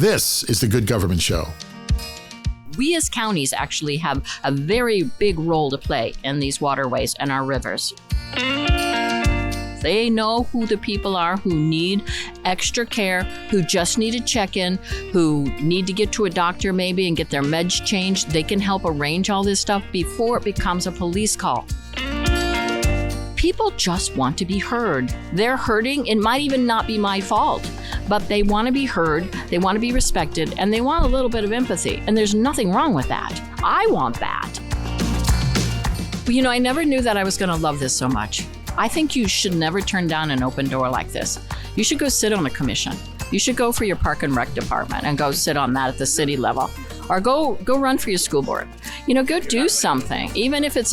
This is the Good Government Show. We as counties actually have a very big role to play in these waterways and our rivers. They know who the people are who need extra care, who just need a check-in, who need to get to a doctor maybe and get their meds changed. They can help arrange all this stuff before it becomes a police call. People just want to be heard. They're hurting. It might even not be my fault, but they want to be heard, they want to be respected, and they want a little bit of empathy. And there's nothing wrong with that. I want that. But I never knew that I was going to love this so much. I think you should never turn down an open door like this. You should go sit on a commission. You should go for your park and rec department and go sit on that at the city level. Or go run for your school board. Go do something. Even if it's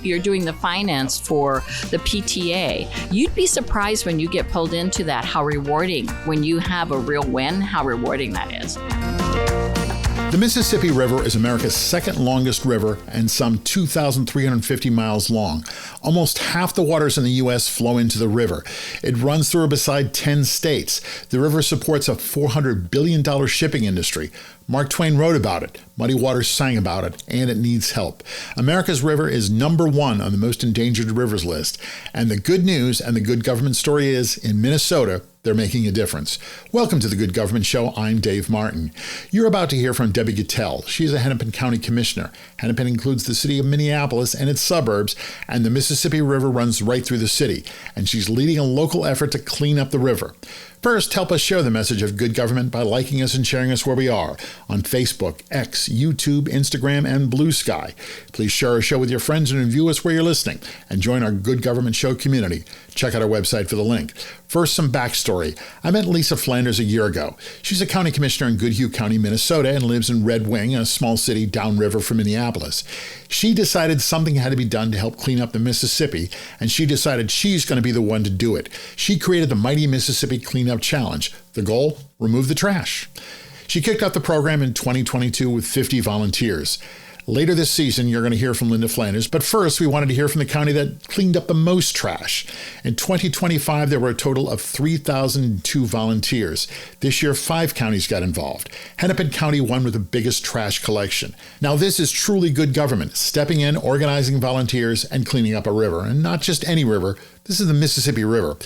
you're doing the finance for the PTA. You'd be surprised when you get pulled into that, how rewarding, when you have a real win, how rewarding that is. The Mississippi River is America's second longest river and some 2,350 miles long. Almost half the waters in the U.S. flow into the river. It runs through or beside 10 states. The river supports a $400 billion shipping industry. Mark Twain wrote about it, Muddy Waters sang about it, and it needs help. America's river is number one on the most endangered rivers list. And the good news and the good government story is, in Minnesota, they're making a difference. Welcome to the Good Government Show. I'm Dave Martin. You're about to hear from Debbie Goettel. She's a Hennepin County Commissioner. Hennepin includes the city of Minneapolis and its suburbs, and the Mississippi River runs right through the city. And she's leading a local effort to clean up the river. First, help us share the message of good government by liking us and sharing us where we are on Facebook, X, YouTube, Instagram, and Blue Sky. Please share our show with your friends and review us where you're listening, and join our Good Government Show community. Check out our website for the link. First, some backstory. I met Lisa Flanders a year ago. She's a county commissioner in Goodhue County, Minnesota, and lives in Red Wing, a small city downriver from Minneapolis. She decided something had to be done to help clean up the Mississippi, and she decided she's going to be the one to do it. She created the Mighty Mississippi Cleanup Challenge. The goal? Remove the trash. She kicked off the program in 2022 with 50 volunteers. Later this season, you're going to hear from Linda Flanders, but first we wanted to hear from the county that cleaned up the most trash. In 2025, there were a total of 3,002 volunteers. This year, 5 counties got involved. Hennepin County won with the biggest trash collection. Now, this is truly good government, stepping in, organizing volunteers, and cleaning up a river. And not just any river. This is the Mississippi River.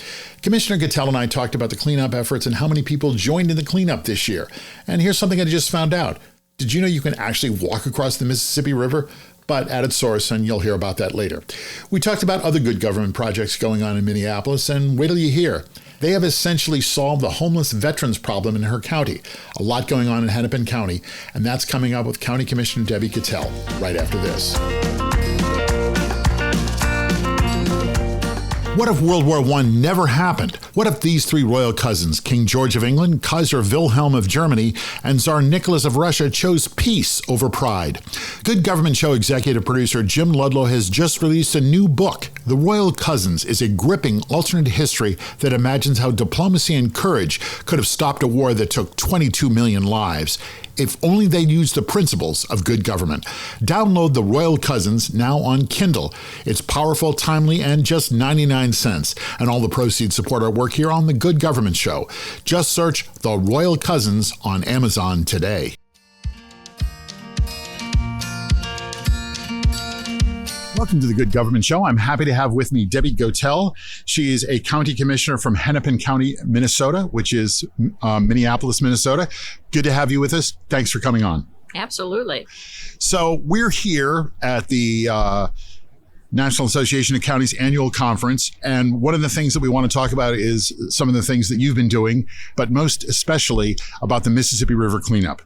Commissioner Goettel and I talked about the cleanup efforts and how many people joined in the cleanup this year. And here's something I just found out. Did you know you can actually walk across the Mississippi River? But at its source, and you'll hear about that later. We talked about other good government projects going on in Minneapolis, and wait till you hear. They have essentially solved the homeless veterans problem in her county. A lot going on in Hennepin County, and that's coming up with County Commissioner Debbie Goettel right after this. What if World War I never happened? What if these 3 royal cousins, King George of England, Kaiser Wilhelm of Germany, and Tsar Nicholas of Russia, chose peace over pride? Good Government Show executive producer Jim Ludlow has just released a new book. The Royal Cousins is a gripping alternate history that imagines how diplomacy and courage could have stopped a war that took 22 million lives. If only they'd used the principles of good government. Download The Royal Cousins now on Kindle. It's powerful, timely, and just 99 cents. And all the proceeds support our work here on The Good Government Show. Just search The Royal Cousins on Amazon today. Welcome to the Good Government Show. I'm happy to have with me Debbie Goettel. She is a county commissioner from Hennepin County, Minnesota, which is Minneapolis, Minnesota. Good to have you with us. Thanks for coming on. Absolutely. So we're here at the National Association of Counties annual conference. And one of the things that we want to talk about is some of the things that you've been doing, but most especially about the Mississippi River cleanup.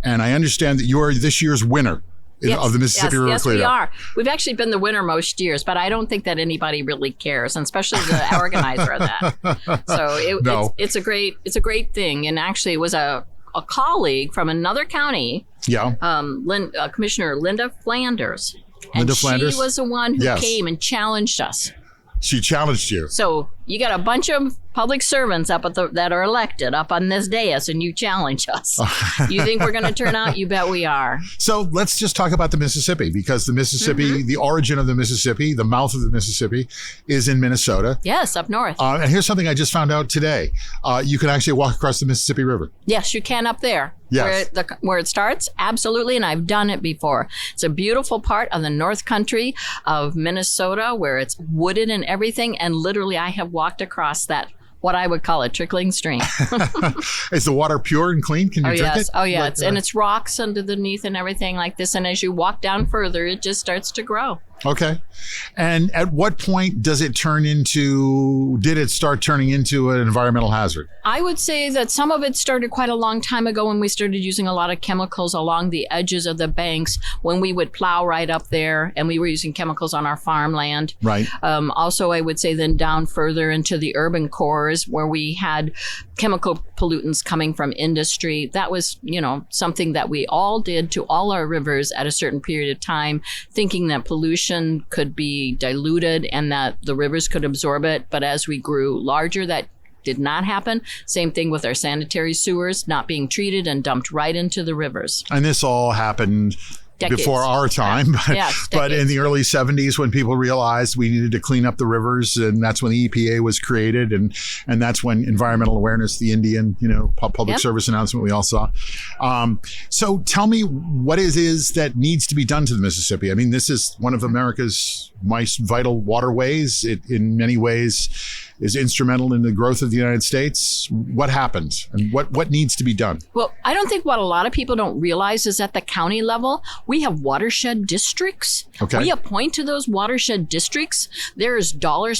And I understand that you are this year's winner. Yes, of the Mississippi River cleanup. Yes, we are. We've actually been the winner most years, but I don't think that anybody really cares, and especially the organizer of that. So it's a great thing. And actually, it was a colleague from another county, Commissioner Linda Flanders. And she was the one who came and challenged us. She challenged you. So You got a bunch of public servants up that are elected up on this dais, and you challenge us. You think we're going to turn out? You bet we are. So let's just talk about the Mississippi, because the Mississippi, the origin of the Mississippi, the mouth of the Mississippi, is in Minnesota. Yes, up north. And here's something I just found out today. You can actually walk across the Mississippi River. Yes, you can up there. Yes. Where it starts, absolutely, and I've done it before. It's a beautiful part of the North Country of Minnesota where it's wooded and everything, and literally I have walked across that, what I would call a trickling stream. Is the water pure and clean? Can you drink it? Oh, yeah. And it's rocks underneath and everything like this, and as you walk down further, it just starts to grow. Okay. And at what point did it start turning into an environmental hazard? I would say that some of it started quite a long time ago when we started using a lot of chemicals along the edges of the banks, when we would plow right up there and we were using chemicals on our farmland. Right. Also, I would say then down further into the urban cores where we had chemical pollutants coming from industry. That was, something that we all did to all our rivers at a certain period of time, thinking that pollution could be diluted and that the rivers could absorb it. But as we grew larger, that did not happen. Same thing with our sanitary sewers not being treated and dumped right into the rivers. And this all happened decades. Before our time, but in the early 70s when people realized we needed to clean up the rivers, and that's when the EPA was created, and that's when environmental awareness, the Indian, public service announcement we all saw. So tell me what it is that needs to be done to the Mississippi. I mean, this is one of America's most vital waterways. It, in many ways, is instrumental in the growth of the United States. What happened and what needs to be done? Well, I don't think what a lot of people don't realize is at the county level, we have watershed districts. Okay. We appoint to those watershed districts. There's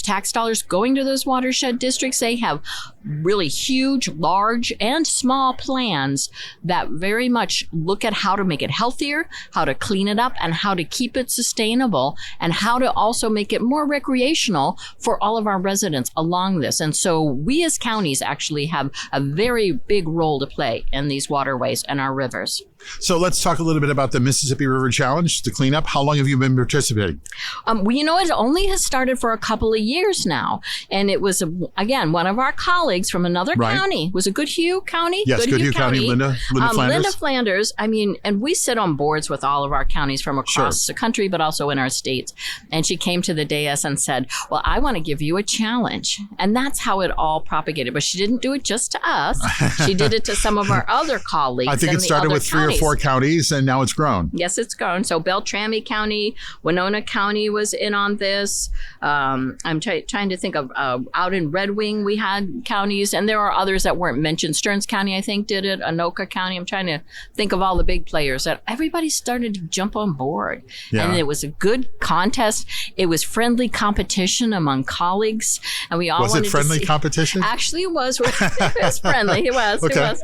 tax dollars going to those watershed districts. They have really huge, large, and small plans that very much look at how to make it healthier, how to clean it up, and how to keep it sustainable, and how to also make it more recreational for all of our residents along this. And so we as counties actually have a very big role to play in these waterways and our rivers. So let's talk a little bit about the Mississippi River Challenge to clean up. How long have you been participating? It only has started for a couple of years now. And it was, again, one of our colleagues from another county. Was it Goodhue County? Yes, Goodhue County, Linda Flanders. Linda Flanders. And we sit on boards with all of our counties from across the country, but also in our states. And she came to the dais and said, well, I want to give you a challenge. And that's how it all propagated. But she didn't do it just to us. She did it to some of our other colleagues. I think it started with 3 or 4 counties, and now it's grown. Yes, it's grown. So Beltrami County, Winona County was in on this. I'm trying to think of out in Red Wing, we had counties, and there are others that weren't mentioned. Stearns County, I think, did it. Anoka County. I'm trying to think of all the big players that everybody started to jump on board. Yeah. And it was a good contest. It was friendly competition among colleagues, and we all was wanted it friendly to see. Competition? Actually, it was. It was friendly. It was. Okay. It was.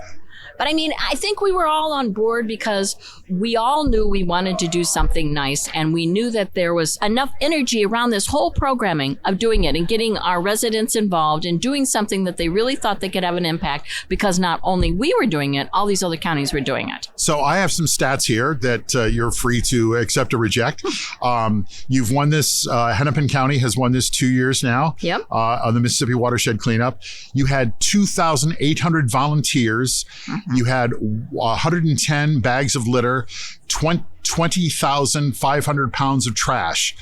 But I think we were all on board because we all knew we wanted to do something nice, and we knew that there was enough energy around this whole programming of doing it and getting our residents involved and doing something that they really thought they could have an impact, because not only we were doing it, all these other counties were doing it. So I have some stats here that you're free to accept or reject. You've won this. Hennepin County has won this 2 years now. Yep. On the Mississippi Watershed Cleanup. You had 2,800 volunteers. Mm-hmm. You had 110 bags of litter, 20,500 pounds of trash.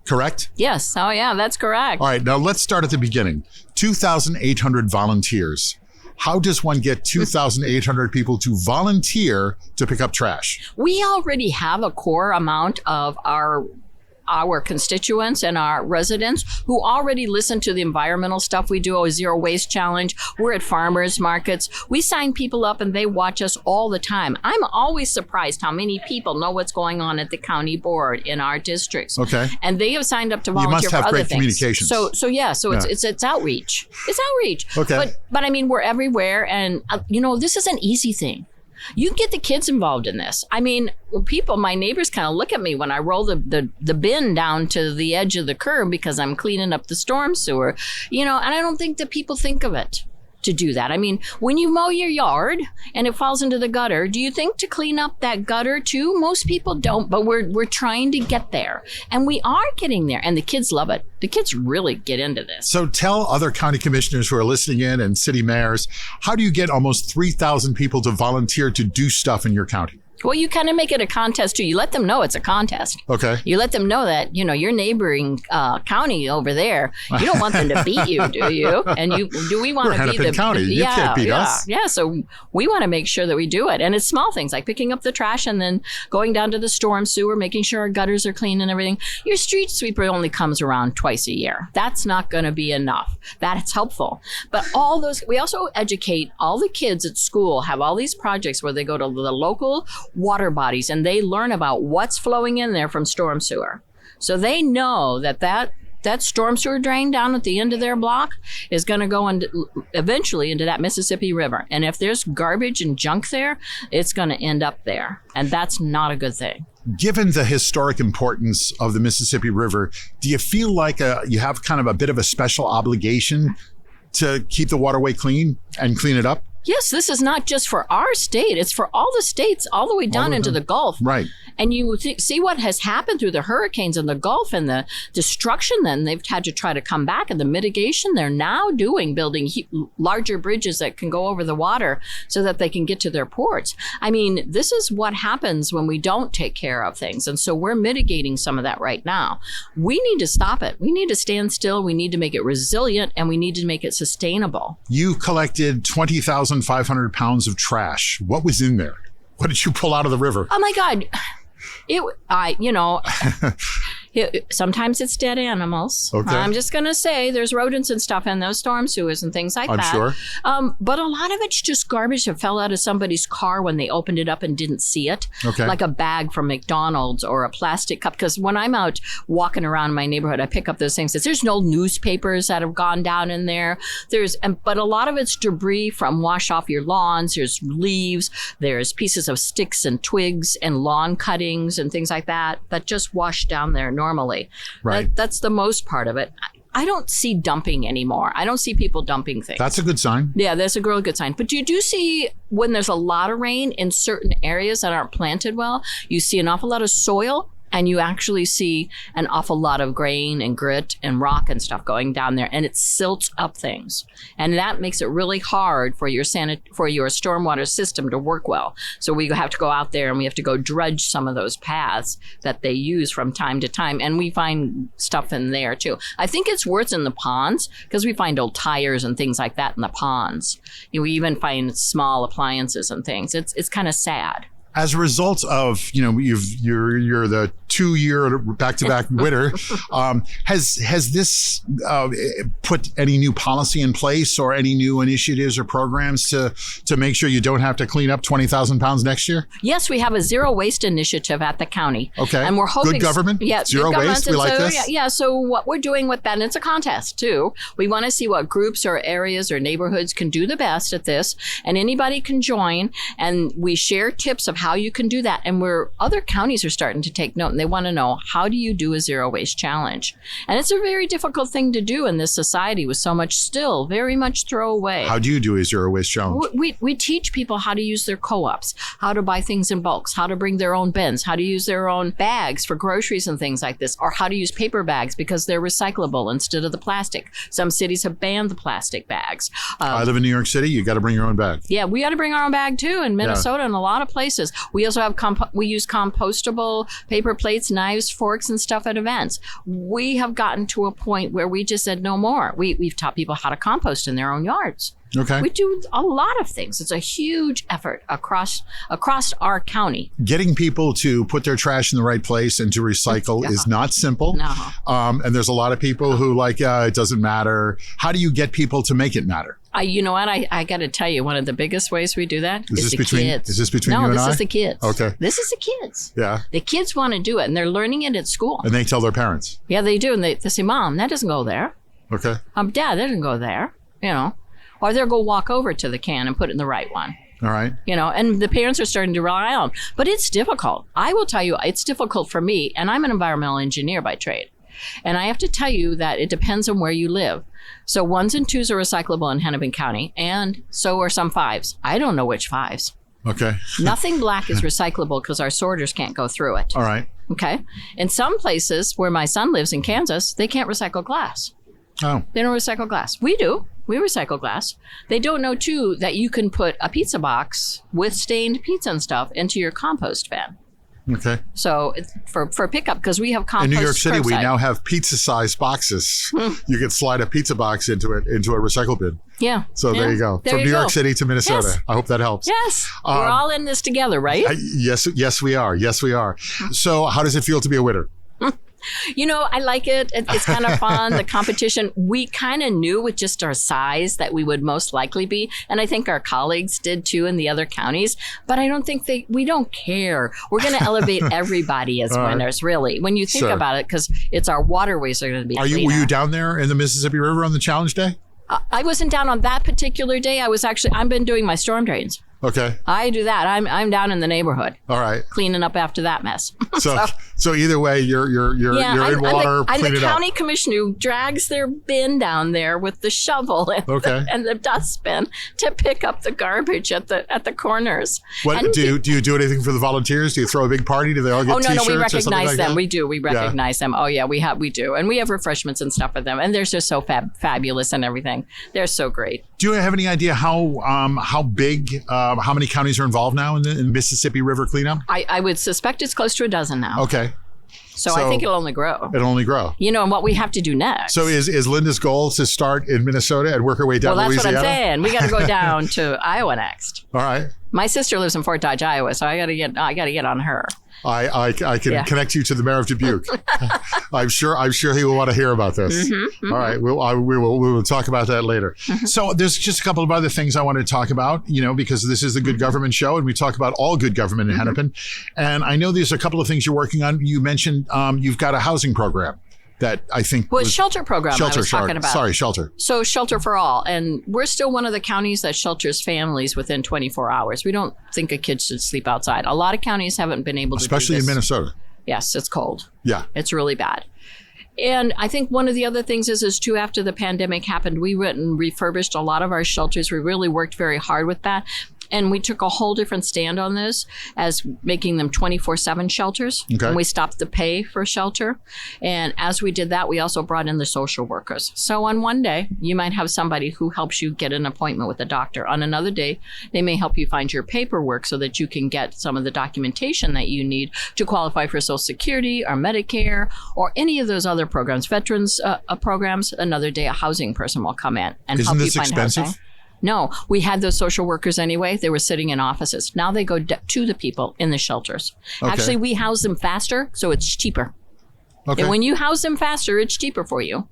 Correct? Yes. Oh, yeah, that's correct. All right. Now let's start at the beginning. 2,800 volunteers. How does one get 2,800 people to volunteer to pick up trash? We already have a core amount of our constituents and our residents who already listen to the environmental stuff we do, a zero waste challenge. We're at farmers markets. We sign people up and they watch us all the time. I'm always surprised how many people know what's going on at the county board in our districts. Okay. And they have signed up to volunteer for other things. You must have great communications. It's outreach. It's outreach. Okay. But we're everywhere, and this is an easy thing. You can get the kids involved in this. My neighbors kind of look at me when I roll the bin down to the edge of the curb because I'm cleaning up the storm sewer, and I don't think that people think of it to do that. I mean, when you mow your yard and it falls into the gutter, do you think to clean up that gutter too? Most people don't, but we're trying to get there. And we are getting there. And the kids love it. The kids really get into this. So tell other county commissioners who are listening in and city mayors, how do you get almost 3,000 people to volunteer to do stuff in your county? Well, you kind of make it a contest, too. You let them know it's a contest. Okay. You let them know that, your neighboring county over there, you don't want them to beat you, do you? And do we want to be Hennepin County. You can't beat us. Yeah, so we want to make sure that we do it. And it's small things like picking up the trash and then going down to the storm sewer, making sure our gutters are clean and everything. Your street sweeper only comes around twice a year. That's not going to be enough. That's helpful. But we also educate all the kids at school, have all these projects where they go to the local water bodies and they learn about what's flowing in there from storm sewer. So they know that storm sewer drain down at the end of their block is going to go eventually into that Mississippi River. And if there's garbage and junk there, it's going to end up there. And that's not a good thing. Given the historic importance of the Mississippi River, do you feel like you have kind of a bit of a special obligation to keep the waterway clean and clean it up? Yes, this is not just for our state. It's for all the states all the way down into the Gulf. Right. And you see what has happened through the hurricanes in the Gulf and the destruction then they've had to try to come back and the mitigation they're now doing, building larger bridges that can go over the water so that they can get to their ports. I mean, this is what happens when we don't take care of things. And so we're mitigating some of that right now. We need to stop it. We need to stand still. We need to make it resilient and we need to make it sustainable. You collected 20,500 pounds of trash. What was in there? What did you pull out of the river? Oh my God. Sometimes it's dead animals. Okay. I'm just going to say there's rodents and stuff in those storm sewers and things like that. I'm sure. But a lot of it's just garbage that fell out of somebody's car when they opened it up and didn't see it. Okay. Like a bag from McDonald's or a plastic cup. Because when I'm out walking around my neighborhood, I pick up those things. There's no newspapers that have gone down in there. But a lot of it's debris from wash off your lawns. There's leaves. There's pieces of sticks and twigs and lawn cuttings and things like that just wash down there normally. Right. That's the most part of it. I don't see dumping anymore. I don't see people dumping things. That's a good sign. Yeah, that's a real good sign. But you do see when there's a lot of rain in certain areas that aren't planted well, you see an awful lot of soil. And you actually see an awful lot of grain and grit and rock and stuff going down there, and it silts up things, and that makes it really hard for your stormwater system to work well. So we have to go out there and we have to go dredge some of those paths that they use from time to time, and we find stuff in there too. I think it's worse in the ponds because we find old tires and things like that in the ponds. We even find small appliances and things. It's kind of sad. As a result of, you're the 2-year back-to-back winner, has this put any new policy in place or any new initiatives or programs to make sure you don't have to clean up 20,000 pounds next year? Yes, we have a zero waste initiative at the county. Okay. And we're hoping. Good government? Yeah. Zero waste? We like this? Yeah. So what we're doing with that, and it's a contest too. We want to see what groups or areas or neighborhoods can do the best at this. And anybody can join. And we share tips of how you can do that. And other counties are starting to take note and they want to know, how do you do a zero waste challenge? And it's a very difficult thing to do in this society with so much still very much throw away. How do you do a zero waste challenge? We teach people how to use their co-ops, how to buy things in bulks, how to bring their own bins, how to use their own bags for groceries and things like this, or how to use paper bags because they're recyclable instead of the plastic. Some cities have banned the plastic bags. I live in New York City. You got to bring your own bag. Yeah, we got to bring our own bag too in Minnesota and a lot of places. We also have we use compostable paper plates, knives, forks, and stuff at events. We have gotten to a point where we just said no more. We've taught people how to compost in their own yards. Okay. We do a lot of things. It's a huge effort across our county. Getting people to put their trash in the right place and to recycle is not simple. No. And there's a lot of people who it doesn't matter. How do you get people to make it matter? You know what? I got to tell you, one of the biggest ways we do that is the kids. Is this between you and I? No, this is the kids. Okay. This is the kids. Yeah. The kids want to do it, and they're learning it at school. And they tell their parents. Yeah, they do. And they say, Mom, that doesn't go there. Okay. Dad, that doesn't go there. Or they'll go walk over to the can and put it in the right one. All right. And the parents are starting to rely on. But it's difficult. I will tell you, it's difficult for me, and I'm an environmental engineer by trade. And I have to tell you that it depends on where you live. So 1s and 2s are recyclable in Hennepin County, and so are some 5s. I don't know which 5s. Okay. Nothing black is recyclable because our sorters can't go through it. All right. Okay. In some places where my son lives in Kansas, they can't recycle glass. Oh. They don't recycle glass. We do. We recycle glass. They don't know, too, that you can put a pizza box with stained pizza and stuff into your compost bin. Okay. So for pickup, because we have compost in New York City, curbside. we now have pizza-sized boxes. You can slide a pizza box into a recycle bin. Yeah. So there you go. From New York City to Minnesota. Yes. I hope that helps. Yes. We're all in this together, right? Yes, we are. Yes, we are. So how does it feel to be a winner? You know, I like it. It's kind of fun. The competition, we kind of knew with just our size that we would most likely be. And I think our colleagues did too in the other counties. But I don't think we don't care. We're going to elevate everybody as winners, really. When you think about it, because it's our waterways are going to be cleaner. Were you down there in the Mississippi River on the challenge day? I wasn't down on that particular day. I've been doing my storm drains. Okay. I do that. I'm down in the neighborhood. All right. Cleaning up after that mess. So either way, you're in water. I'm the county up. commissioner who drags their bin down there with the shovel and the dustbin to pick up the garbage at the corners. What do you do anything for the volunteers? Do you throw a big party? Do they all get T-shirts? No, we recognize like them. That? We do. We recognize them. Oh yeah, we do, and we have refreshments and stuff for them, and they're just so fabulous and everything. They're so great. Do you have any idea how big, how many counties are involved now in the Mississippi River cleanup? I would suspect it's close to a dozen now. Okay. So I think it'll only grow. It'll only grow. You know, and what we have to do next. So is Linda's goal to start in Minnesota and work her way down to Louisiana? Well, that's what I'm saying. We got to go down to Iowa next. All right. My sister lives in Fort Dodge, Iowa, so I got to get on her. I can connect you to the mayor of Dubuque. I'm sure he will want to hear about this. Mm-hmm, mm-hmm. All right, we will talk about that later. Mm-hmm. So there's just a couple of other things I want to talk about, because this is the Good Government Show, and we talk about all good government in Hennepin. And I know there's a couple of things you're working on. You mentioned you've got a housing program that I think was shelter program I was talking about. Sorry, shelter. So Shelter for All. And we're still one of the counties that shelters families within 24 hours. We don't think a kid should sleep outside. A lot of counties haven't been able to do this. Especially in Minnesota. Yes, it's cold. Yeah. It's really bad. And I think one of the other things is too, after the pandemic happened, we went and refurbished a lot of our shelters. We really worked very hard with that. And we took a whole different stand on this as making them 24/7 shelters. Okay. And we stopped the pay for shelter. And as we did that, we also brought in the social workers. So on one day, you might have somebody who helps you get an appointment with a doctor. On another day, they may help you find your paperwork so that you can get some of the documentation that you need to qualify for Social Security or Medicare or any of those other programs, veterans programs. Another day, a housing person will come in and help you find housing. Expensive? No, we had those social workers anyway. They were sitting in offices. Now they go to the people in the shelters. Okay. Actually, we house them faster, so it's cheaper. Okay. And when you house them faster, it's cheaper for you.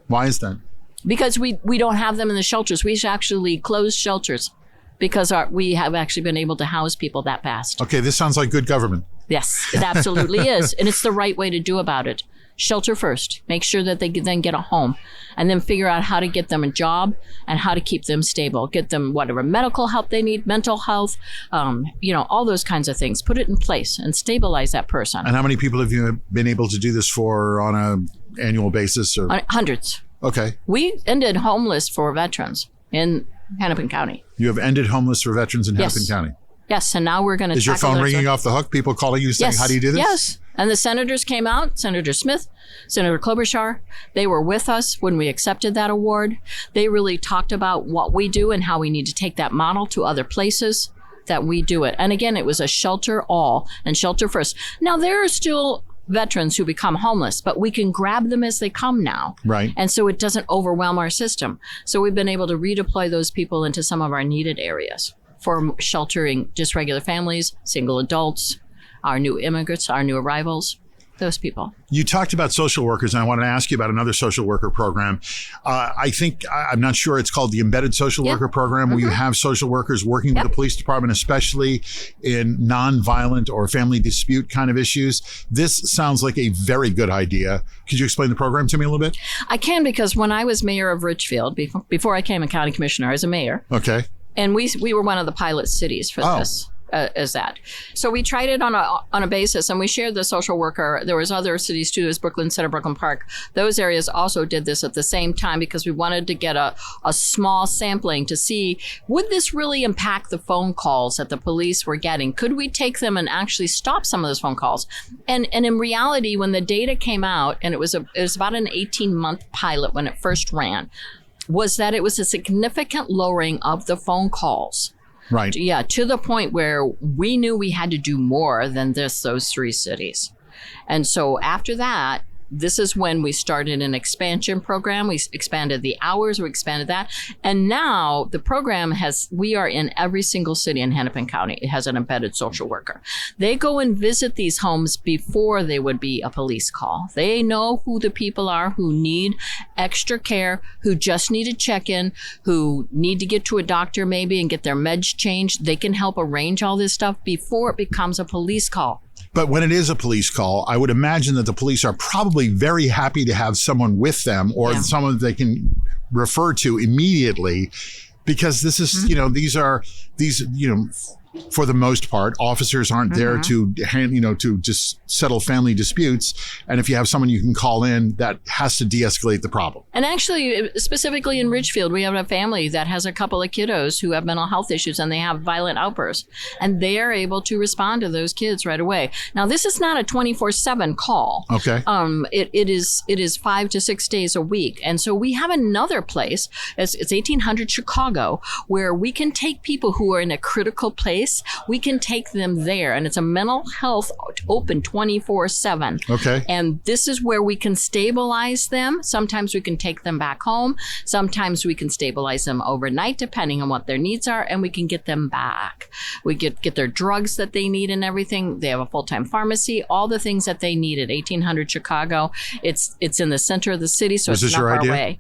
Why is that? Because we don't have them in the shelters. We actually close shelters because we have actually been able to house people that fast. Okay, this sounds like good government. Yes, it absolutely is. And it's the right way to do about it. Shelter first. Make sure that they then get a home and then figure out how to get them a job and how to keep them stable. Get them whatever medical help they need, mental health, all those kinds of things. Put it in place and stabilize that person. And how many people have you been able to do this for on an annual basis? Or hundreds. Okay. We ended homeless for veterans in Hennepin County. You have ended homeless for veterans in Hennepin County? Yes, and now we're going to Is your phone ringing off the hook? People calling you saying, how do you do this? Yes. And the senators came out, Senator Smith, Senator Klobuchar. They were with us when we accepted that award. They really talked about what we do and how we need to take that model to other places that we do it. And again, it was a shelter all and shelter first. Now, there are still veterans who become homeless, but we can grab them as they come now. Right. And so it doesn't overwhelm our system. So we've been able to redeploy those people into some of our needed areas for sheltering just regular families, single adults, our new immigrants, our new arrivals, those people. You talked about social workers, and I wanted to ask you about another social worker program. I'm not sure it's called the Embedded Social Worker Program, where you have social workers working with the police department, especially in nonviolent or family dispute kind of issues. This sounds like a very good idea. Could you explain the program to me a little bit? I can, because when I was mayor of Richfield, before I became a county commissioner, I was a mayor. Okay. And we were one of the pilot cities for this. as that. So we tried it on a basis, and we shared the social worker. There was other cities too, as Brooklyn Center, Brooklyn Park. Those areas also did this at the same time because we wanted to get a small sampling to see, would this really impact the phone calls that the police were getting? Could we take them and actually stop some of those phone calls? And in reality, when the data came out, and it was about an 18-month pilot when it first ran, was that it was a significant lowering of the phone calls. Right. Yeah, to the point where we knew we had to do more than those 3 cities. And so after that, this is when we started an expansion program. We expanded the hours, we expanded that. And now the program we are in every single city in Hennepin County. It has an embedded social worker. They go and visit these homes before they would be a police call. They know who the people are who need extra care, who just need a check-in, who need to get to a doctor maybe and get their meds changed. They can help arrange all this stuff before it becomes a police call. But when it is a police call, I would imagine that the police are probably very happy to have someone with them or someone they can refer to immediately, because this is, these for the most part, officers aren't there to just settle family disputes. And if you have someone you can call in, that has to de-escalate the problem. And actually, specifically in Ridgefield, we have a family that has a couple of kiddos who have mental health issues and they have violent outbursts. And they are able to respond to those kids right away. Now, this is not a 24/7 call. Okay. It is 5 to 6 days a week. And so we have another place, it's 1800 Chicago, where we can take people who are in a critical place. We can take them there, and it's a mental health open 24/7. Okay. And this is where we can stabilize them. Sometimes we can take them back home. Sometimes we can stabilize them overnight, depending on what their needs are, and we can get them back. We get their drugs that they need and everything. They have a full-time pharmacy, all the things that they need at 1800 Chicago. It's in the center of the city, so it's not far away.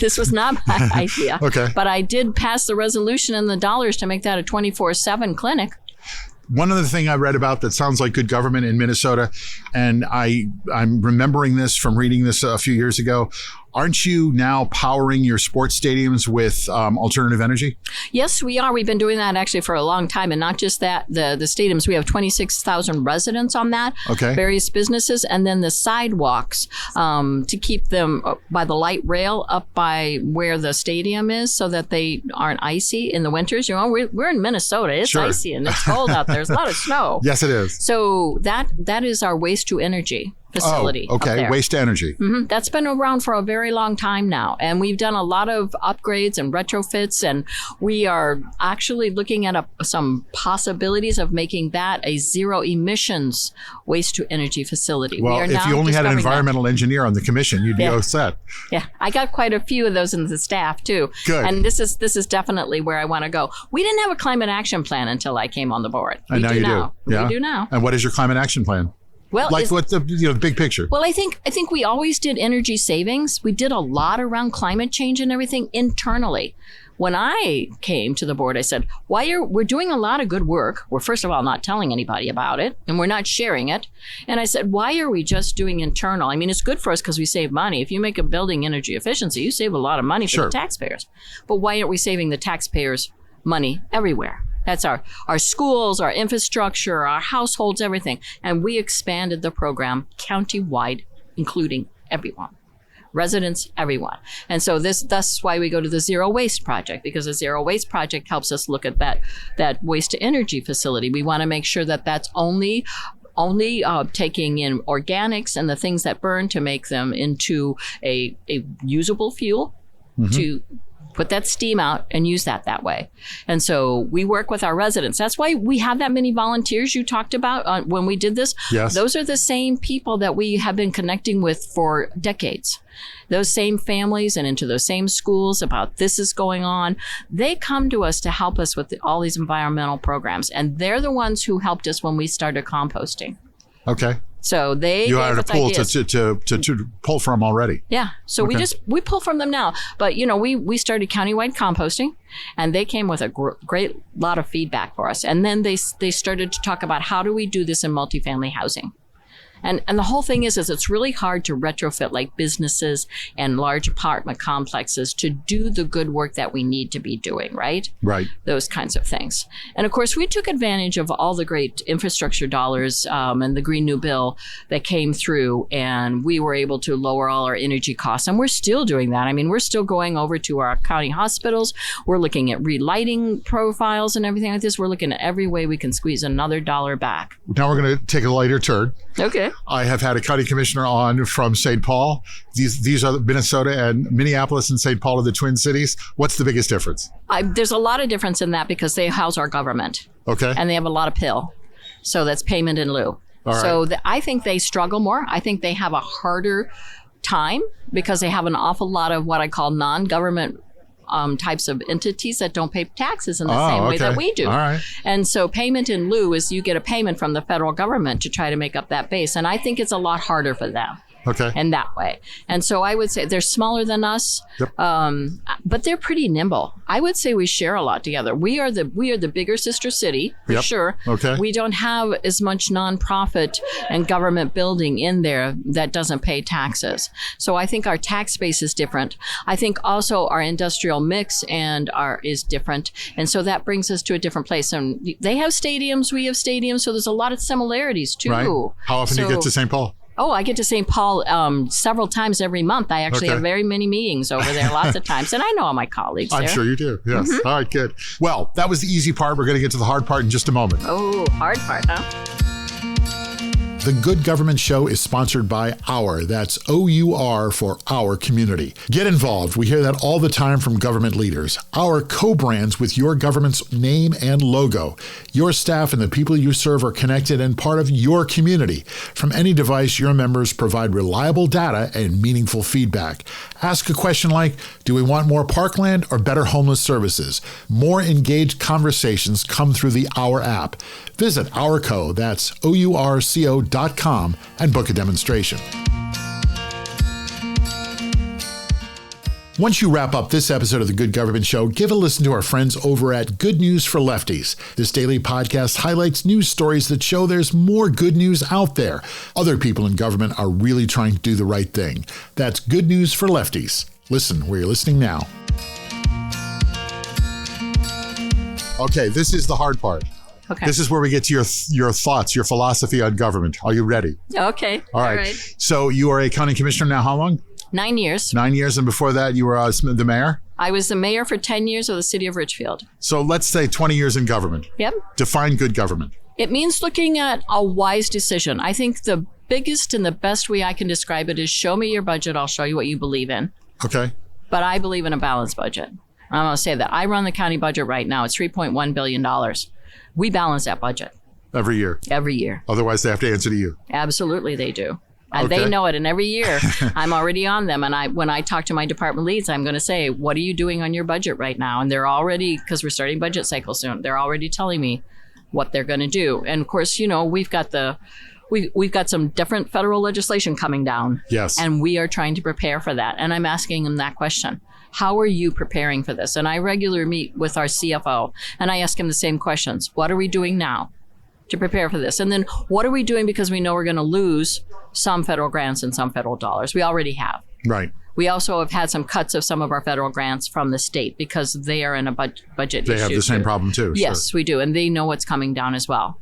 This was not my idea. Okay. But I did pass the resolution and the dollars to make that a 24/7 clinic. One other thing I read about that sounds like good government in Minnesota, and I'm remembering this from reading this a few years ago. Aren't you now powering your sports stadiums with alternative energy? Yes, we are. We've been doing that actually for a long time. And not just that, the stadiums, we have 26,000 residents on that, various businesses, and then the sidewalks to keep them by the light rail up by where the stadium is so that they aren't icy in the winters. We're in Minnesota. It's icy and it's cold out there. There's a lot of snow. Yes, it is. So that is our waste to energy facility. Oh, okay. Waste to energy. Mm-hmm. That's been around for a very long time now. And we've done a lot of upgrades and retrofits. And we are actually looking at some possibilities of making that a zero emissions waste to energy facility. Well, if you only had an environmental engineer on the commission, you'd be all set. Yeah. I got quite a few of those in the staff too. Good. And this is definitely where I want to go. We didn't have a climate action plan until I came on the board. And now you do. Yeah. We do now. And what is your climate action plan? Well, what's the big picture? Well, I think we always did energy savings. We did a lot around climate change and everything internally. When I came to the board, I said, we're doing a lot of good work. We're first of all not telling anybody about it, and we're not sharing it. And I said, why are we just doing internal? I mean, it's good for us because we save money. If you make a building energy efficiency, you save a lot of money for the taxpayers. But why aren't we saving the taxpayers money everywhere? That's our schools, our infrastructure, our households, everything. And we expanded the program countywide, including everyone. Residents, everyone. And so that's why we go to the Zero Waste Project, because the Zero Waste Project helps us look at that waste to energy facility. We want to make sure that that's only taking in organics and the things that burn to make them into a usable fuel to put that steam out and use that way. And so we work with our residents. That's why we have that many volunteers you talked about when we did this. Yes. Those are the same people that we have been connecting with for decades. Those same families and into those same schools about this is going on. They come to us to help us with all these environmental programs. And they're the ones who helped us when we started composting. Okay. So you hired a pool to pull from already. Yeah. So we pull from them now. But, we started countywide composting, and they came with a great lot of feedback for us. And then they started to talk about how do we do this in multifamily housing. And the whole thing is it's really hard to retrofit like businesses and large apartment complexes to do the good work that we need to be doing, right? Right. Those kinds of things. And of course, we took advantage of all the great infrastructure dollars and the Green New Bill that came through, and we were able to lower all our energy costs. And we're still doing that. I mean, we're still going over to our county hospitals. We're looking at relighting profiles and everything like this. We're looking at every way we can squeeze another dollar back. Now we're going to take a lighter turn. Okay. I have had a county commissioner on from St. Paul. These are Minnesota and Minneapolis and St. Paul are the Twin Cities. What's the biggest difference? There's a lot of difference in that because they house our government. Okay. And they have a lot of PIL. So that's payment in lieu. All right. So I think they struggle more. I think they have a harder time because they have an awful lot of what I call non-government types of entities that don't pay taxes in the same way that we do. All right. And so payment in lieu is you get a payment from the federal government to try to make up that base. And I think it's a lot harder for them. Okay. And that way. And so I would say they're smaller than us, Yep. but they're pretty nimble. I would say we share a lot together. We are the bigger sister city, for Yep. sure. Okay. We don't have as much nonprofit and government building in there that doesn't pay taxes. So I think our tax base is different. I think also our industrial mix is different. And so that brings us to a different place. And they have stadiums, we have stadiums. So there's a lot of similarities too. Right. How often do you get to St. Paul? Oh, I get to St. Paul several times every month. I actually have very many meetings over there, lots of times. And I know all my colleagues there. I'm sure you do. Yes. Mm-hmm. All right, good. Well, that was the easy part. We're going to get to the hard part in just a moment. Oh, hard part, huh? The Good Government Show is sponsored by Our. That's OUR for Our Community. Get involved. We hear that all the time from government leaders. Our co-brands with your government's name and logo. Your staff and the people you serve are connected and part of your community. From any device, your members provide reliable data and meaningful feedback. Ask a question like, do we want more parkland or better homeless services? More engaged conversations come through the Our app. Visit Ourco, that's OURCO.com, and book a demonstration. Once you wrap up this episode of The Good Government Show, give a listen to our friends over at Good News for Lefties. This daily podcast highlights news stories that show there's more good news out there. Other people in government are really trying to do the right thing. That's Good News for Lefties. Listen where you're listening now. Okay, this is the hard part. Okay. This is where we get to your thoughts, your philosophy on government. Are you ready? Okay. All right. So you are a county commissioner now how long? 9 years. 9 years. And before that, you were the mayor? I was the mayor for 10 years of the city of Richfield. So let's say 20 years in government. Yep. Define good government. It means looking at a wise decision. I think the biggest and the best way I can describe it is show me your budget. I'll show you what you believe in. Okay. But I believe in a balanced budget. I'm going to say that. I run the county budget right now. It's $3.1 billion. We balance that budget. Every year? Every year. Otherwise, they have to answer to you. Absolutely, they do. And Okay. they know it. And every year, I'm already on them. And when I talk to my department leads, I'm going to say, what are you doing on your budget right now? And they're already, because we're starting budget cycle soon, they're already telling me what they're going to do. And of course, you know, we've got some different federal legislation coming down. Yes. And we are trying to prepare for that. And I'm asking them that question. How are you preparing for this? And I regularly meet with our CFO and I ask him the same questions. What are we doing now to prepare for this? And then what are we doing because we know we're going to lose some federal grants and some federal dollars? We already have. Right. We also have had some cuts of some of our federal grants from the state because they are in a budget issue. They have the same problem too. Yes, sure. we do. And they know what's coming down as well.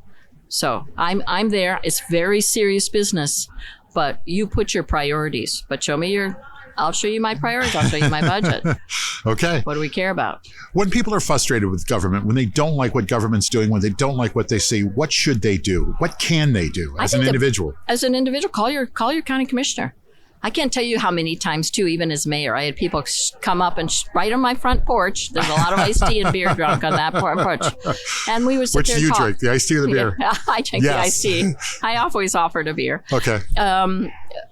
So I'm there. It's very serious business, but you put your priorities. But I'll show you my priorities. I'll show you my budget. Okay. What do we care about? When people are frustrated with government, when they don't like what government's doing, when they don't like what they see, what should they do? What can they do as an individual? As an individual, call your county commissioner. I can't tell you how many times, too, even as mayor, I had people come up and right on my front porch. There's a lot of iced tea and beer drunk on that porch. And we would sit there and talk. Which do you drink, the iced tea or the beer? I drink the iced tea. I always offered a beer. Okay.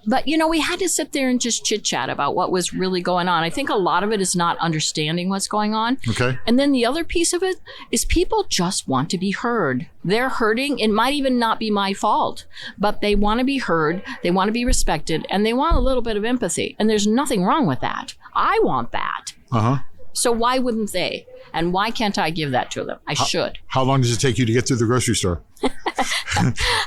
But, you know, we had to sit there and just chit-chat about what was really going on. I think a lot of it is not understanding what's going on. Okay. And then the other piece of it is people just want to be heard. They're hurting. It might even not be my fault, but they want to be heard. They want to be respected, and they want a little bit of empathy. And there's nothing wrong with that. I want that. Uh-huh. So why wouldn't they? And why can't I give that to them? I should. How long does it take you to get to the grocery store?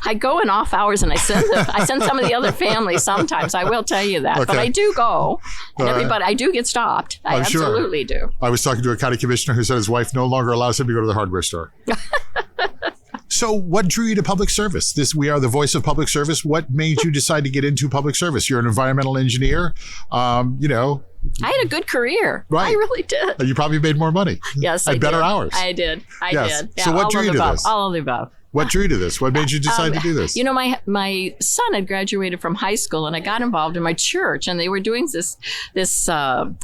I go in off hours and I send some of the other families sometimes. I will tell you that. Okay. But I do go. And everybody, I do get stopped. I absolutely do. I was talking to a county commissioner who said his wife no longer allows him to go to the hardware store. So what drew you to public service? We are the voice of public service. What made you decide to get into public service? You're an environmental engineer. I had a good career. Right. I really did. You probably made more money. Yes, and better hours. I did. I did. Yeah, so what drew you to this? All of the above. What drew you to this? What made you decide to do this? My son had graduated from high school, and I got involved in my church, and they were doing this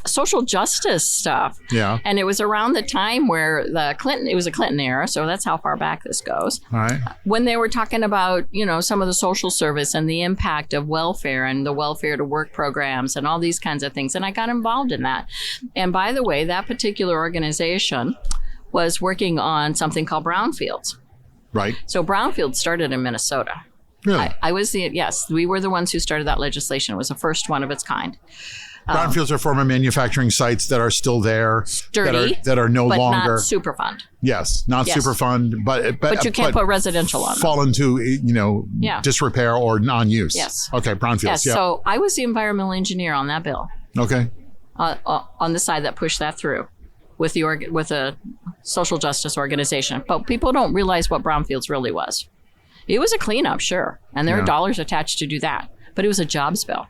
social justice stuff. Yeah. And it was around the time where it was a Clinton era, so that's how far back this goes. All right. When they were talking about, some of the social service and the impact of welfare and the welfare to work programs and all these kinds of things, and I got involved in that. And by the way, that particular organization was working on something called brownfields. Right. So brownfield started in Minnesota. Really? We were the ones who started that legislation. It was the first one of its kind. Brownfields are former manufacturing sites that are still there. Sturdy. That are no but longer. Not Superfund. Yes. Not Superfund, but you can't put residential on them. Fall into, disrepair or non-use. Yes. Okay. Brownfields. Yes. Yeah. So I was the environmental engineer on that bill. Okay. On the side that pushed that through. With a social justice organization. But people don't realize what brownfields really was. It was a cleanup, sure. And there are dollars attached to do that. But it was a jobs bill.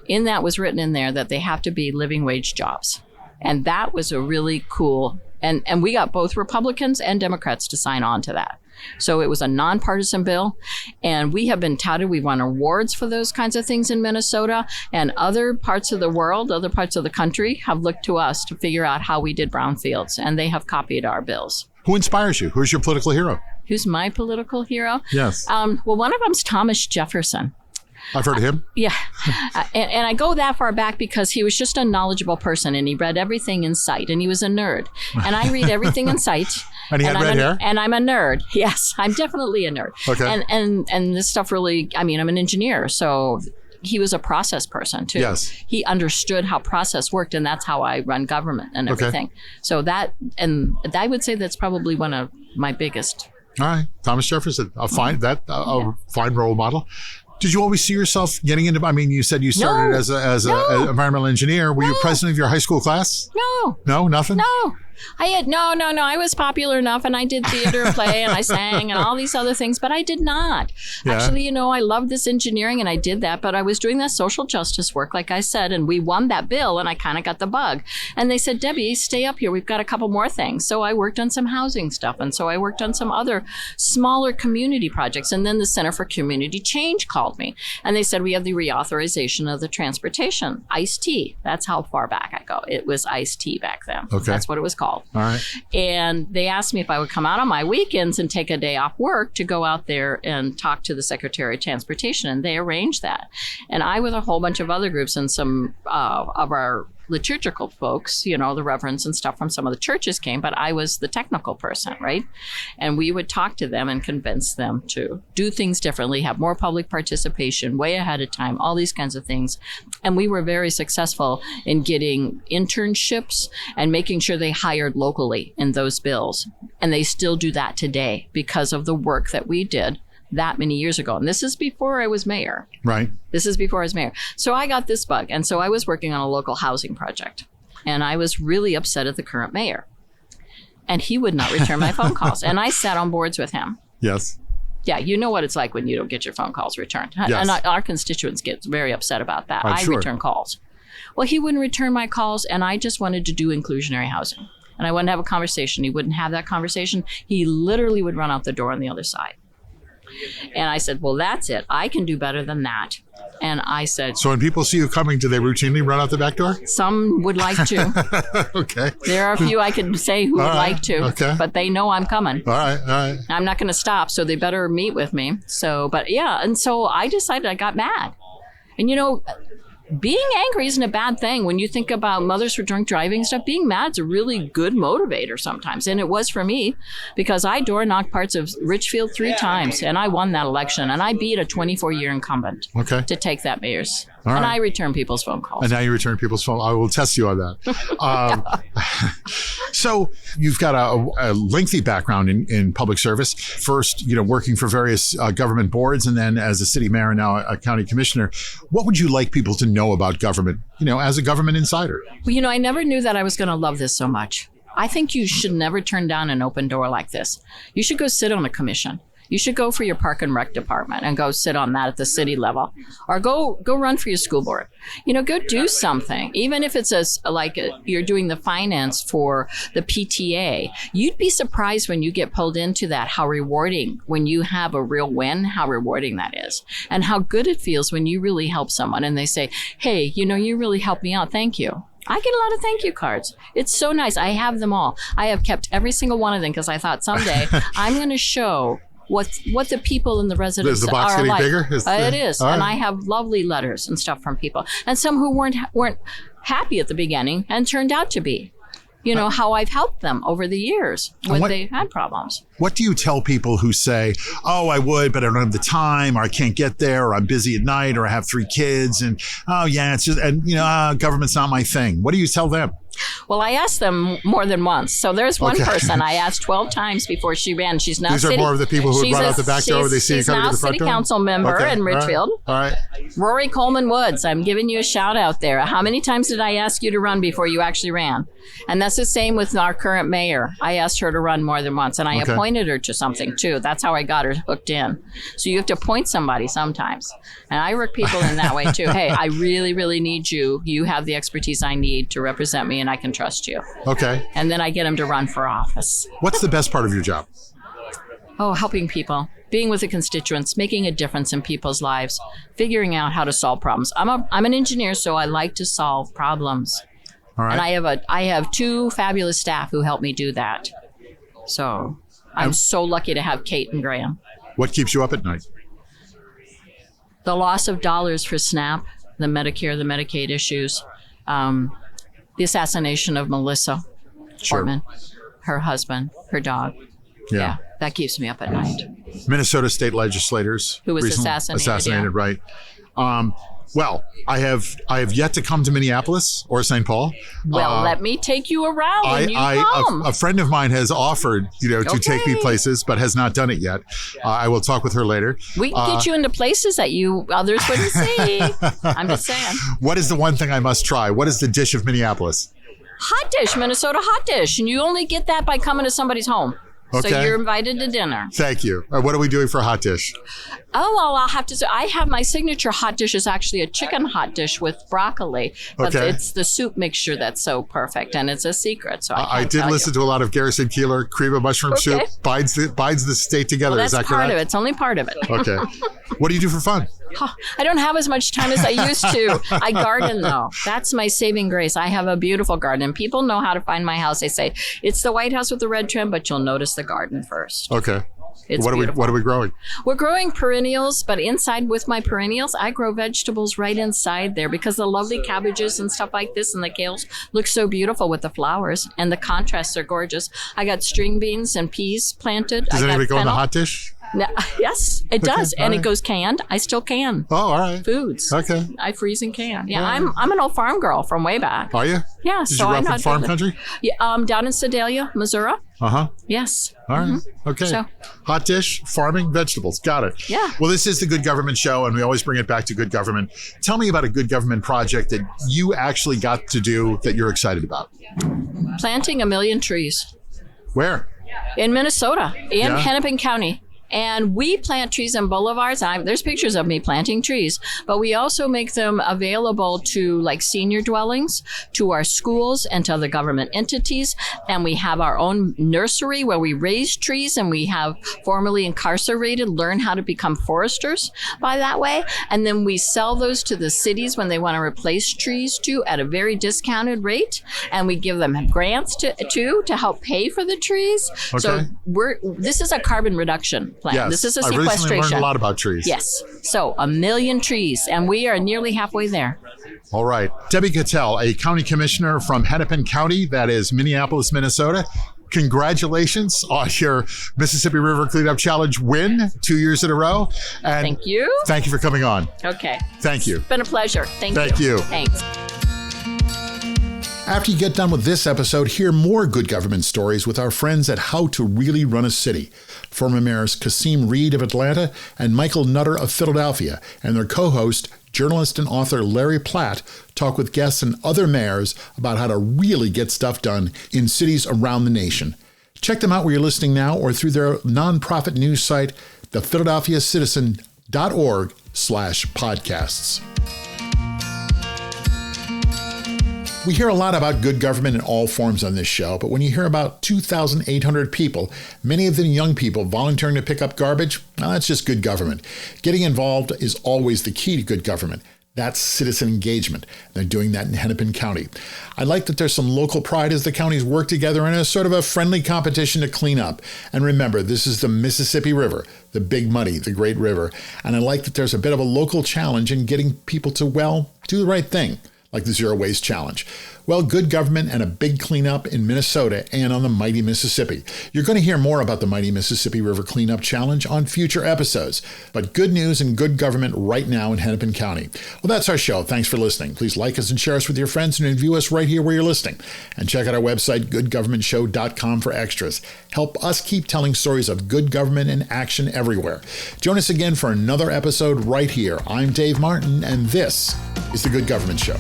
In that was written in there that they have to be living wage jobs. And that was a really cool, and we got both Republicans and Democrats to sign on to that. So it was a nonpartisan bill, and we have been touted. We won awards for those kinds of things in Minnesota, and other parts of the world, other parts of the country have looked to us to figure out how we did brownfields, and they have copied our bills. Who inspires you? Who's your political hero? Who's my political hero? Yes. Well, one of them's Thomas Jefferson. I've heard of him. Yeah. And I go that far back because he was just a knowledgeable person, and he read everything in sight, and he was a nerd. And I read everything in sight. And he had red hair? And I'm a nerd. Yes, I'm definitely a nerd. Okay. And this stuff really, I'm an engineer, so he was a process person too. Yes. He understood how process worked, and that's how I run government and everything. So I would say that's probably one of my biggest. All right. Thomas Jefferson, a fine role model. Did you always see yourself getting into? You said you started as an environmental engineer. Were you president of your high school class? No. No, nothing. No. No. I was popular enough, and I did theater and play, and I sang and all these other things, but I did not. Yeah. Actually, I loved this engineering, and I did that, but I was doing that social justice work, like I said, and we won that bill, and I kind of got the bug. And they said, Debbie, stay up here. We've got a couple more things. So I worked on some housing stuff, and so I worked on some other smaller community projects, and then the Center for Community Change called me, and they said, we have the reauthorization of the transportation, ICE-T. That's how far back I go. It was ICE-T back then. Okay. That's what it was called. All right. And they asked me if I would come out on my weekends and take a day off work to go out there and talk to the Secretary of Transportation, and they arranged that. And I, with a whole bunch of other groups and some of our liturgical folks, the reverends and stuff from some of the churches came, but I was the technical person, right? And we would talk to them and convince them to do things differently, have more public participation way ahead of time, all these kinds of things. And we were very successful in getting internships and making sure they hired locally in those bills. And they still do that today because of the work that we did that many years ago. And this is before I was mayor. Right. This is before I was mayor. So I got this bug. And so I was working on a local housing project. And I was really upset at the current mayor. And he would not return my phone calls. And I sat on boards with him. Yes. Yeah, you know what it's like when you don't get your phone calls returned. Yes. And our constituents get very upset about that. I'm sure. Return calls. Well, he wouldn't return my calls, and I just wanted to do inclusionary housing. And I wanted to have a conversation. He wouldn't have that conversation. He literally would run out the door on the other side. And I said, well, that's it. I can do better than that. And I said... So when people see you coming, do they routinely run out the back door? Some would like to. Okay. There are a few I can say who would like to. Okay. But they know I'm coming. All right. I'm not going to stop, so they better meet with me. So, but yeah, and so I decided, I got mad. And being angry isn't a bad thing. When you think about mothers for drunk driving stuff, being mad's a really good motivator sometimes. And it was for me because I door knocked parts of Richfield 3 times and I won that election and I beat a 24-year incumbent to take that mayor's All right. And I return people's phone calls. And now you return people's phone. I will test you on that. So you've got a lengthy background in public service. First, working for various government boards, and then as a city mayor and now a county commissioner. What would you like people to know about government, as a government insider? Well, I never knew that I was going to love this so much. I think you should never turn down an open door like this. You should go sit on a commission. You should go for your park and rec department and go sit on that at the city level, or go run for your school board. Go do something. Even if it's you're doing the finance for the PTA, you'd be surprised when you get pulled into that, how rewarding when you have a real win, how rewarding that is, and how good it feels when you really help someone and they say, hey, you really helped me out. Thank you. I get a lot of thank you cards. It's so nice. I have them all. I have kept every single one of them because I thought someday I'm going to show what the people in the residents is the box are getting like. bigger? It is. Right. And I have lovely letters and stuff from people. And some who weren't happy at the beginning and turned out to be. How I've helped them over the years when they had problems. What do you tell people who say, oh, I would, but I don't have the time, or I can't get there, or I'm busy at night, or I have 3 kids, and it's just, and government's not my thing. What do you tell them? Well, I asked them more than once. So there's one person I asked 12 times before she ran. She's now These are more of the people who would run out the back door when they see you coming to the front door? She's now city council member in Richfield. All right. Rory Coleman Woods, I'm giving you a shout out there. How many times did I ask you to run before you actually ran? And that's the same with our current mayor. I asked her to run more than once, and I appointed her to something too. That's how I got her hooked in. So you have to appoint somebody sometimes. And I work people in that way too. Hey, I really, really need you. You have the expertise I need to represent me, and I can trust you. Okay. And then I get them to run for office. What's the best part of your job? Oh, helping people, being with the constituents, making a difference in people's lives, figuring out how to solve problems. I'm an engineer, so I like to solve problems. All right. And I have 2 fabulous staff who help me do that. So I'm so lucky to have Kate and Graham. What keeps you up at night? The loss of dollars for SNAP, the Medicare, the Medicaid issues, the assassination of Melissa Portman, her husband, her dog. Yeah, that keeps me up at night. Minnesota state legislators who was assassinated, right? Well, I have yet to come to Minneapolis or St. Paul. Well, let me take you around when you come. A friend of mine has offered, to take me places, but has not done it yet. I will talk with her later. We can get you into places that you others wouldn't see. I'm just saying. What is the one thing I must try? What is the dish of Minneapolis? Hot dish, Minnesota hot dish. And you only get that by coming to somebody's home. Okay. So you're invited to dinner. Thank you. What are we doing for hot dish? Oh, well, I'll have to say, I have my signature hot dish is actually a chicken hot dish with broccoli. But it's the soup mixture that's so perfect, and it's a secret. So I did listen to a lot of Garrison Keillor, cream of mushroom soup, binds the state together. Well, is that correct? That's part of it. It's only part of it. Okay. What do you do for fun? I don't have as much time as I used to. I garden, though. That's my saving grace. I have a beautiful garden. People know how to find my house. They say, it's the White House with the red trim, but you'll notice the garden first. Okay. It's what are we growing? We're growing perennials, but inside with my perennials, I grow vegetables right inside there because the lovely cabbages and stuff like this and the kales look so beautiful with the flowers, and the contrasts are gorgeous. I got string beans and peas planted. Does anybody go in the hot dish? No, yes, it does. And it goes canned. I still can. Oh, all right. Foods. Okay. I freeze and can. Yeah, I'm an old farm girl from way back. Are you? Yeah. Did you grow up in farm country? Yeah, down in Sedalia, Missouri. Uh-huh. Yes. All right. Okay. So, hot dish, farming, vegetables. Got it. Yeah. Well, this is the Good Government Show, and we always bring it back to good government. Tell me about a good government project that you actually got to do that you're excited about. Planting 1 million trees. Where? In Minnesota, in Hennepin County. And we plant trees on boulevards. There's pictures of me planting trees, but we also make them available to like senior dwellings, to our schools, and to other government entities. And we have our own nursery where we raise trees, and we have formerly incarcerated learn how to become foresters by that way. And then we sell those to the cities when they want to replace trees too at a very discounted rate. And we give them grants to help pay for the trees. Okay. So this is a carbon reduction plan. Yes. This is a I sequestration. recently learned a lot about trees. Yes. So 1 million trees, and we are nearly halfway there. All right. Debbie Goettel, a county commissioner from Hennepin County, that is Minneapolis, Minnesota. congratulations on your Mississippi River Cleanup Challenge win 2 years in a row. And thank you. Thank you for coming on. Okay. Thank you. It's been a pleasure. Thank you. Thanks. After you get done with this episode, hear more good government stories with our friends at How to Really Run a City. Former mayors Kasim Reed of Atlanta and Michael Nutter of Philadelphia, and their co-host, journalist and author Larry Platt, talk with guests and other mayors about how to really get stuff done in cities around the nation. Check them out where you're listening now or through their nonprofit news site, thephiladelphiacitizen.org/podcasts. We hear a lot about good government in all forms on this show, but when you hear about 2,800 people, many of them young people, volunteering to pick up garbage, well, that's just good government. Getting involved is always the key to good government. That's citizen engagement. They're doing that in Hennepin County. I like that there's some local pride as the counties work together in a sort of a friendly competition to clean up. And remember, this is the Mississippi River, the big muddy, the great river. And I like that there's a bit of a local challenge in getting people to, well, do the right thing, like the Zero Waste Challenge. Well, good government and a big cleanup in Minnesota and on the mighty Mississippi. You're going to hear more about the mighty Mississippi River Cleanup Challenge on future episodes. But good news and good government right now in Hennepin County. Well, that's our show. Thanks for listening. Please like us and share us with your friends and review us right here where you're listening. And check out our website, goodgovernmentshow.com, for extras. Help us keep telling stories of good government in action everywhere. Join us again for another episode right here. I'm Dave Martin, and this is The Good Government Show.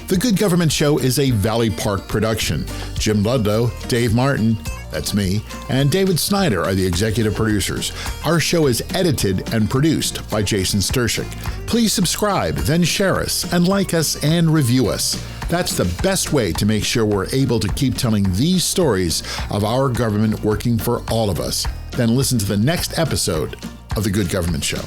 The Good Government Show is a Valley Park production. Jim Ludlow, Dave Martin, that's me, and David Snyder are the executive producers. Our show is edited and produced by Jason Stershic. Please subscribe, then share us, and like us and review us. That's the best way to make sure we're able to keep telling these stories of our government working for all of us. Then listen to the next episode of The Good Government Show.